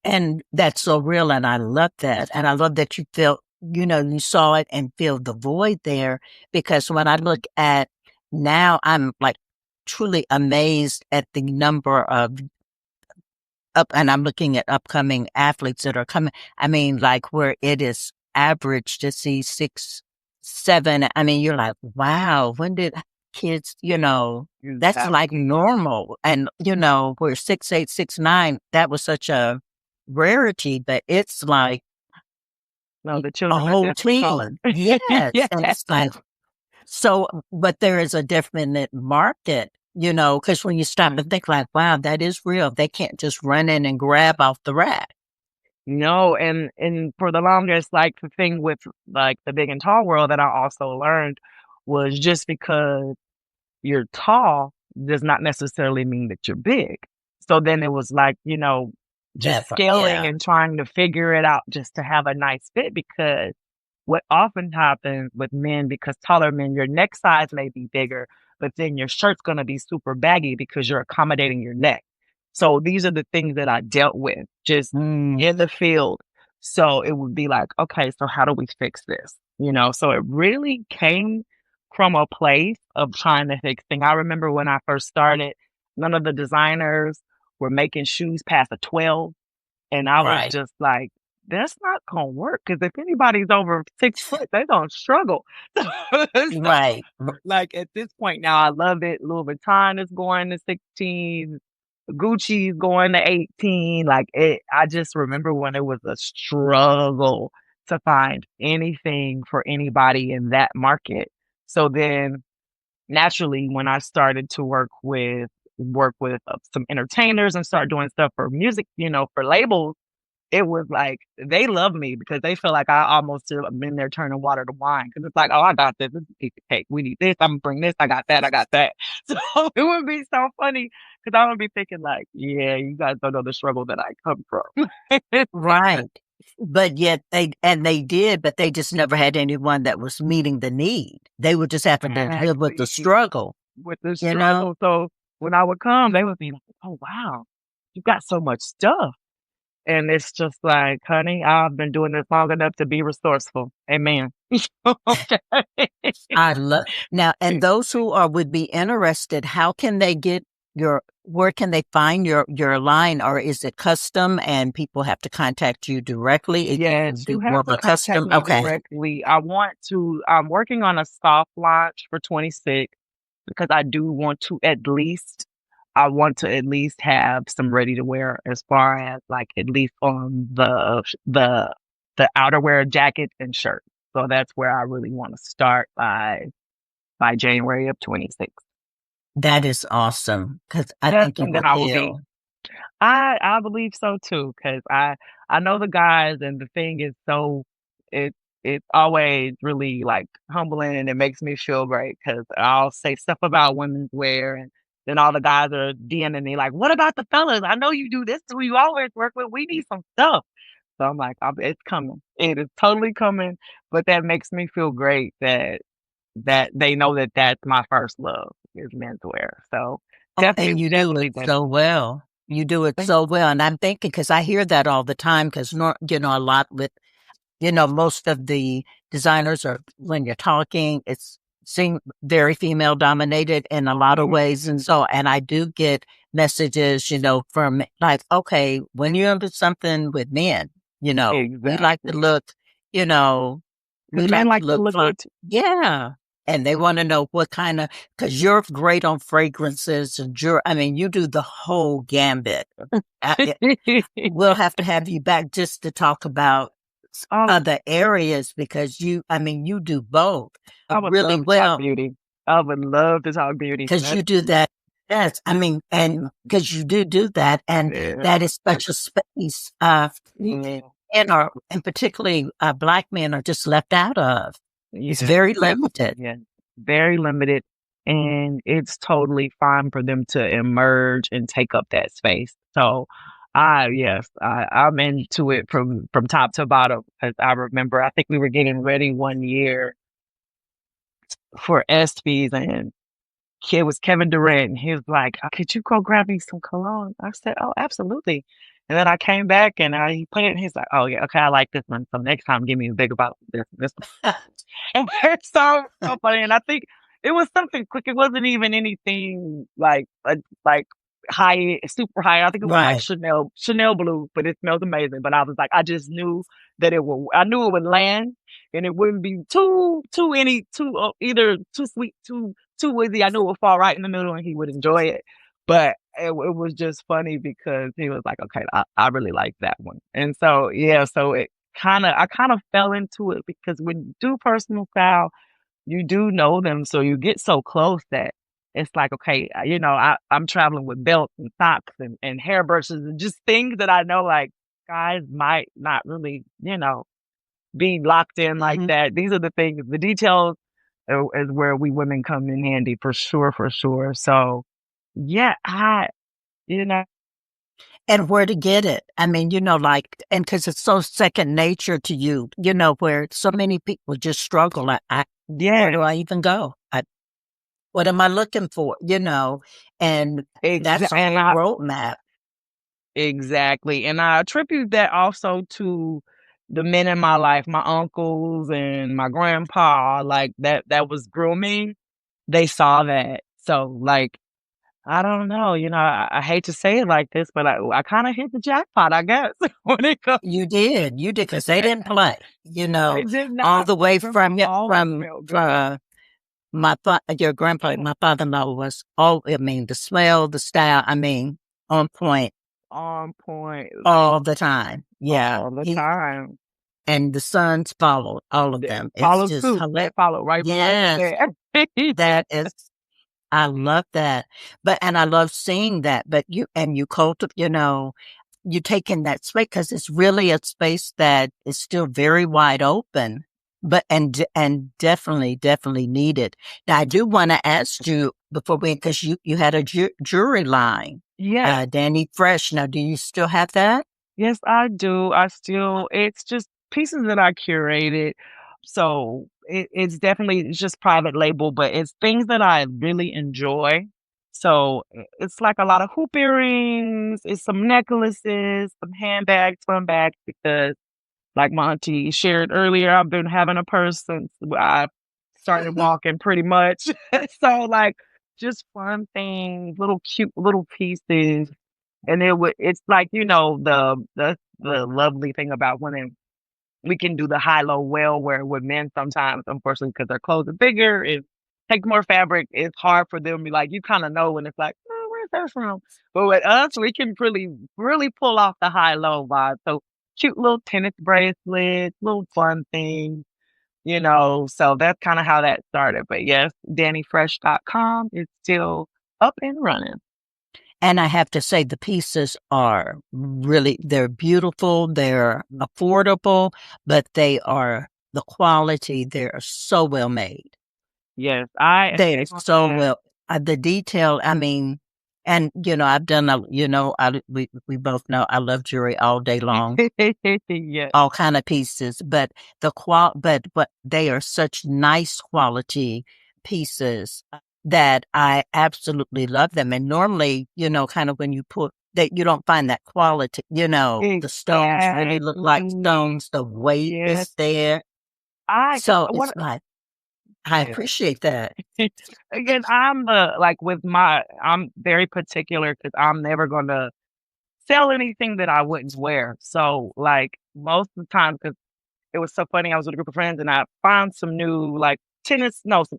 And that's so real. And I love that. And I love that you felt, you saw it and feel the void there. Because when I look at now, I'm like truly amazed at the number of and I'm looking at upcoming athletes that are coming. I mean, like where it is average to see 6'7". I mean, you're like, wow, when did kids, that's like Exactly. normal. And, we're 6'8", 6'9". That was such a rarity, but it's like No, the a children are whole definitely taller. team. Yes. Yeah. And it's like, so, but there is a definite market, because when you stop and think like, wow, that is real. They can't just run in and grab off the rack. No, and for the longest, like the thing with like the big and tall world that I also learned was just because you're tall does not necessarily mean that you're big. So then it was like, just Definitely. scaling Yeah. and trying to figure it out just to have a nice fit because what often happens with men, because taller men, your neck size may be bigger, but then your shirt's going to be super baggy because you're accommodating your neck. So these are the things that I dealt with just Mm, in the field. So it would be like, okay, so how do we fix this? So it really came from a place of trying to fix things. I remember when I first started, none of the designers were making shoes past a 12. And I was right. just like, that's not gonna work because if anybody's over 6 foot, they're gonna struggle. So, Right. like at this point now, I love it. Louis Vuitton is going to 16, Gucci's going to 18. Like it, I just remember when it was a struggle to find anything for anybody in that market. So then naturally, when I started to work with some entertainers and start doing stuff for music, for labels, it was like they love me because they feel like I almost have been there turning water to wine. Because it's like, oh, I got this. This is a piece of cake. We need this. I'm gonna bring this. I got that. I got that. So it would be so funny because I would be thinking like, yeah, you guys don't know the struggle that I come from. Right. But yet they did, but they just never had anyone that was meeting the need. They were just having to live with the Exactly. struggle, With the you know? struggle. So when I would come, they would be like, oh wow, you got so much stuff. And it's just like, honey, I've been doing this long enough to be resourceful. Amen. Okay. I love now, and those who would be interested, how can they get where can they find your line, or is it custom and people have to contact you directly? It Yes, would be you more have of to a contact custom. me Okay. directly. I'm working on a soft launch for 26 because I do want to at least I want to at least have some ready to wear as far as like at least on the outerwear jacket and shirt. So that's where I really want to start by January of 26. That is awesome because I Yes, think you and will then I will be. heal. I believe so too, because I know the guys, and the thing is so it it's always really like humbling, and it makes me feel great because I'll say stuff about women's wear, and then all the guys are DMing me like, "What about the fellas? I know you do this. Who you always work with? We need some stuff." So I'm like, "It's coming. It is totally coming." But that makes me feel great that they know that that's my first love is menswear. So Oh, and you do it definitely, so well. You do it thank so well. And I'm thinking, because I hear that all the time, because, a lot with, most of the designers are, when you're talking, it's seem very female dominated in a lot of you. ways. And so, and I do get messages, from like, okay, when you're into something with men, we like to Exactly. look, you know, Because we men like to like to look look fun. good too. Yeah. And they want to know what kind of, because you're great on fragrances and I mean, you do the whole gambit. We'll have to have you back just to talk about Oh, other areas because I mean, you do both I would really love to talk well beauty. I would love to talk beauty. because That's you do that. Yes. I mean, and because you do that, and yeah. that is such a space, Yeah. and particularly Black men are just left out of. It's Yeah. very limited. Yeah. Very limited. And it's totally fine for them to emerge and take up that space. So yes, I'm into it from top to bottom. Because I remember I think we were getting ready one year for ESPYs, and it was Kevin Durant, and he was like, "Could you go grab me some cologne?" I said, "Oh, absolutely." And then I came back and he put it, and he's like, "Oh yeah, okay, I like this one. So next time, give me a bigger bottle of this and it's so funny, and I think it was something quick. It wasn't even anything like high, super high. I think it was like Right. Chanel blue, but it smells amazing. But I was like, I just knew that it would. I knew it would land, and it wouldn't be too either too sweet, too wizzy. I knew it would fall right in the middle, and he would enjoy it. But it was just funny because he was like, okay, I really like that one, and so yeah, so I kind of fell into it because when you do personal style, you do know them, so you get so close that it's like, okay, I'm traveling with belts and socks and hairbrushes and just things that I know like guys might not really, be locked in like Mhm. that. These are the things, the details is where we women come in handy for sure, for sure. So yeah, you know, And where to get it. I mean, like, and because it's so second nature to you, where so many people just struggle. Where do yes, I even go? What am I looking for? And that's a exactly. roadmap. Exactly, and I attribute that also to the men in my life, my uncles and my grandpa, like, that was grooming. They saw that. So, like, I don't know, I hate to say it like this, but I kinda hit the jackpot, I guess, when it comes. You did, because they didn't play, I did all not. the My way grandpa from, always smelled good. your grandpa, my father-in-law was all, I mean, the smell, the style, I mean, on point On point all the time. Yeah. all the time. And the sons followed, all of They them. It's follow just suit. They hilarious. follow right behind you Yes, there. that is, I love that. And I love seeing that. But you cultivate, you take in that space because it's really a space that is still very wide open, but, and definitely needed. Now, I do want to ask you before because you had a jewelry line, Yes. Danny Fresh. Now, do you still have that? Yes, I do. It's just pieces that I curated. So it's just private label, but it's things that I really enjoy. So it's like a lot of hoop earrings, it's some necklaces, some handbags, fun bags, because like my auntie shared earlier, I've been having a purse since I started walking pretty much. So like just fun things, little cute little pieces. And it's like, the lovely thing about women, we can do the high-low well, where with men sometimes, unfortunately, because their clothes are bigger, it takes more fabric, it's hard for them to be like, you kinda know when it's like, "Oh, is that from? But with us, we can really pull off the high-low vibe. So cute little tennis bracelets, little fun things, so that's kinda how that started. But yes, dannyfresh.com is still up and running. And I have to say the pieces are really they're beautiful, they're affordable, but they are the quality, they're so well made. Yes, I They are so yeah. well the detail, I mean and, I've done a we both know I love jewelry all day long, Yes, all kind of pieces, but but they are such nice quality pieces that I absolutely love them. And normally, kind of when you put that you don't find that quality, the stones really look like exactly. stones, the weight Yes, is there. I So it's what like I yeah. appreciate that. Again, I'm very particular because 'cause I'm never gonna sell anything that I wouldn't wear. So, like, most of the time, because it was so funny, I was with a group of friends and I found some new, like, some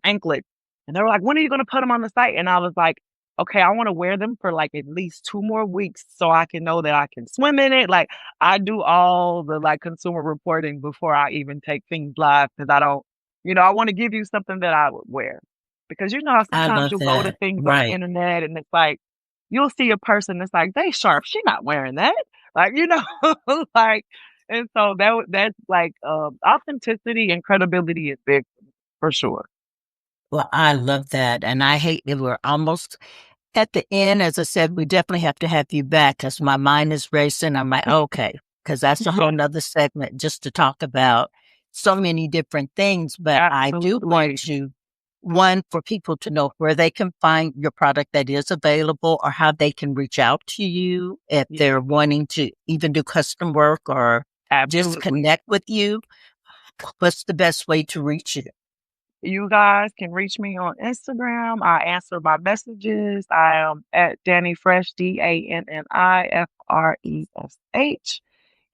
anklets, and they were like, "When are you gonna put them on the site?" And I was like, "Okay, I wanna wear them for, like, at least 2 more weeks so I can know that I can swim in it." Like, I do all the, like, consumer reporting before I even take things live because I don't I wanna give you something that I would wear. Because you know how I sometimes love you'll go to that. things on the Right. internet and it's like, you'll see a person that's like, "They sharp, she not wearing that." Like, like and so that's like, authenticity and credibility is big for sure. Well, I love that. And I hate that we're almost at the end. As I said, we definitely have to have you back because my mind is racing. I'm like, okay, because that's a whole Yeah, nother segment just to talk about so many different things. But I do want absolutely. to, one, for people to know where they can find your product that is available or how they can reach out to you if Yeah, they're wanting to even do custom work or just absolutely. connect with you. What's the best way to reach you? You guys can reach me on Instagram. I answer my messages. I am at Danny Fresh, DANNIFRESH.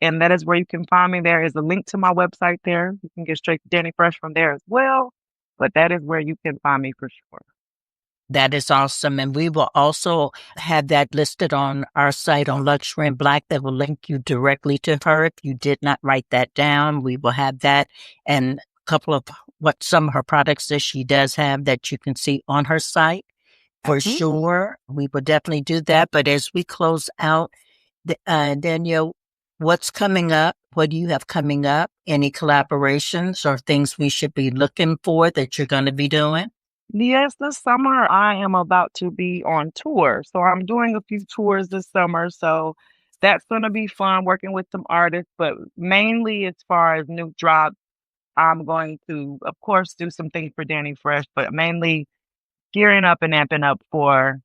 And that is where you can find me. There is a link to my website there. You can get straight to Danny Fresh from there as well. But that is where you can find me for sure. That is awesome. And we will also have that listed on our site on Luxury and Black that will link you directly to her. If you did not write that down, we will have that and a couple of some of her products that she does have that you can see on her site for Absolutely. sure. We will definitely do that. But as we close out, Danielle, what's coming up? What do you have coming up? Any collaborations or things we should be looking for that you're going to be doing? Yes, this summer I am about to be on tour. So I'm doing a few tours this summer. So that's going to be fun working with some artists. But mainly, as far as new drops, I'm going to, of course, do some things for Danny Fresh, but mainly gearing up and amping up for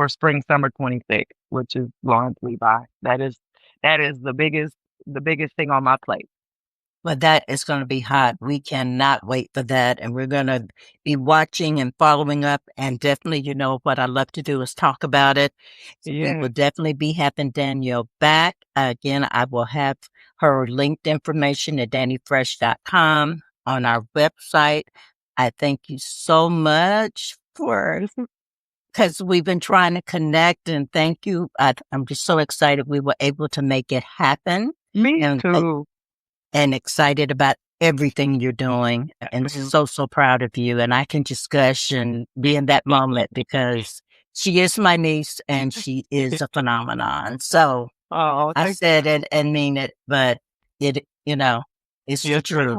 spring summer 26, which is long to by. That is the biggest thing on my plate. Well, that is going to be hot. We cannot wait for that. And we're going to be watching and following up. And definitely, what I love to do is talk about it. We Yeah, will definitely be having Danielle back. Again, I will have her linked information at dannyfresh.com on our website. I thank you so much for this is because we've been trying to connect and thank you. I'm just so excited we were able to make it happen. me And too. excited about everything you're doing Yes, and ma'am. so, so proud of you. And I can just gush and be in that moment because she is my niece and she is a phenomenon. So Oh, I thank said it and mean it, but it's the yes, truth.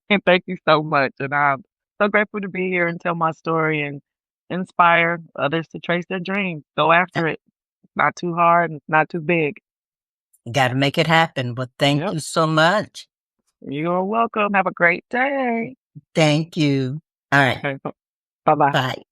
ma'am. Thank you so much, and I'm so grateful to be here and tell my story and inspire others to trace their dreams. Go after it. It's not too hard and it's not too big. Got to make it happen. But thank Yep. you so much. You're welcome. Have a great day. Thank you. All right. Okay. Bye-bye. Bye.